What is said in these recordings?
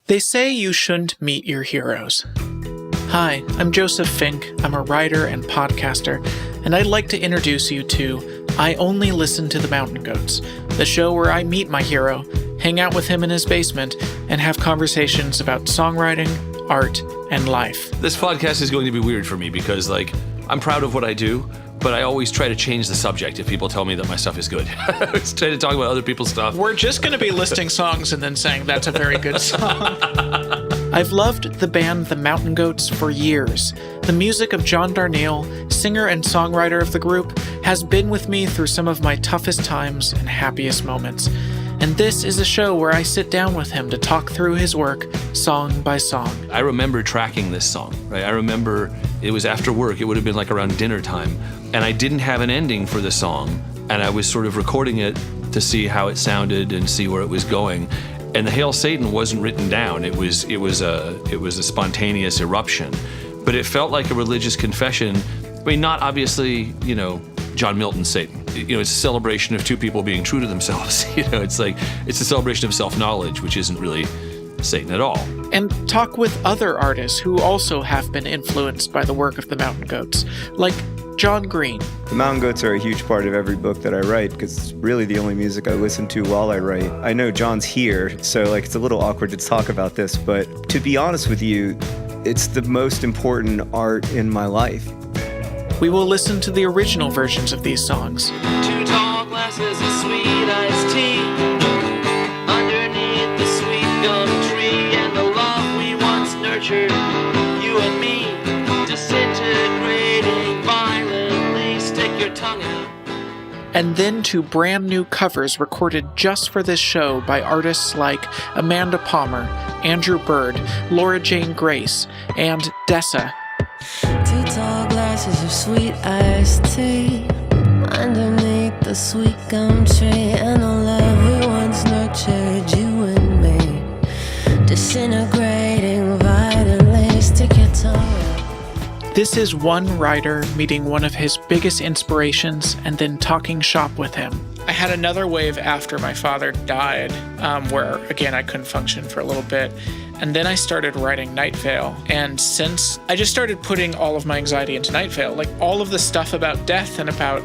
They say you shouldn't meet your heroes. Hi, I'm Joseph Fink. I'm a writer and podcaster, and I'd like to introduce you to I Only Listen to the Mountain Goats, the show where I meet my hero, hang out with him in his basement, and have conversations about songwriting, art, and life. This podcast is going to be weird for me because, I'm proud of what I do, but I always try to change the subject if people tell me that my stuff is good. I always try to talk about other people's stuff. We're just going to be listing songs and then saying that's a very good song. I've loved the band The Mountain Goats for years. The music of John Darnielle, singer and songwriter of the group, has been with me through some of my toughest times and happiest moments. And this is a show where I sit down with him to talk through his work, song by song. I remember tracking this song, right? I remember it was after work. It would have been around dinner time. And I didn't have an ending for the song. And I was sort of recording it to see how it sounded and see where it was going. And the Hail Satan wasn't written down. It was a spontaneous eruption. But it felt like a religious confession. I mean, not obviously, John Milton's Satan. It's a celebration of two people being true to themselves. It's a celebration of self-knowledge, which isn't really Satan at all. And talk with other artists who also have been influenced by the work of the Mountain Goats, like John Green. The Mountain Goats are a huge part of every book that I write because it's really the only music I listen to while I write. I know John's here, so it's a little awkward to talk about this, but to be honest with you, it's the most important art in my life. We will listen to the original versions of these songs. 2 tall glasses of sweet iced tea underneath the sweet gum tree, and the love we once nurtured, you and me, disintegrating violently. Stick your tongue out. And then to brand new covers recorded just for this show by artists like Amanda Palmer, Andrew Bird, Laura Jane Grace, and Dessa. 2 tall glasses of sweet iced tea underneath the sweet gum tree, and the love we once nurtured, you and me, disintegrating violently. Stick your tongue out. This is one writer meeting one of his biggest inspirations and then talking shop with him. I had another wave after my father died, where, again, I couldn't function for a little bit. And then I started writing Night Vale. And since I just started putting all of my anxiety into Night Vale, all of the stuff about death and about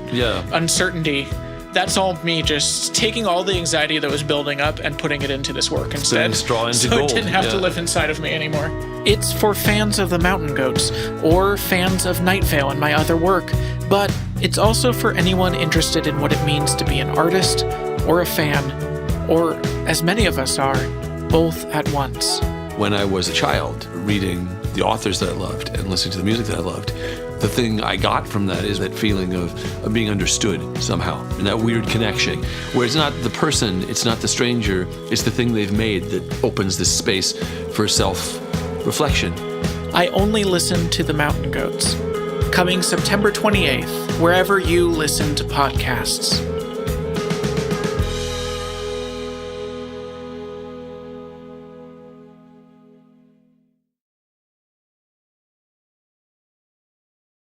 uncertainty, that's all me just taking all the anxiety that was building up and putting it into this work instead. Straw into so gold. It didn't have to live inside of me anymore. It's for fans of the Mountain Goats or fans of Night Vale and my other work, but it's also for anyone interested in what it means to be an artist or a fan, or, as many of us are, both at once. When I was a child, reading the authors that I loved and listening to the music that I loved, the thing I got from that is that feeling of being understood somehow, and that weird connection, where it's not the person, it's not the stranger, it's the thing they've made that opens this space for self-reflection. I Only Listen to the Mountain Goats, coming September 28th, wherever you listen to podcasts.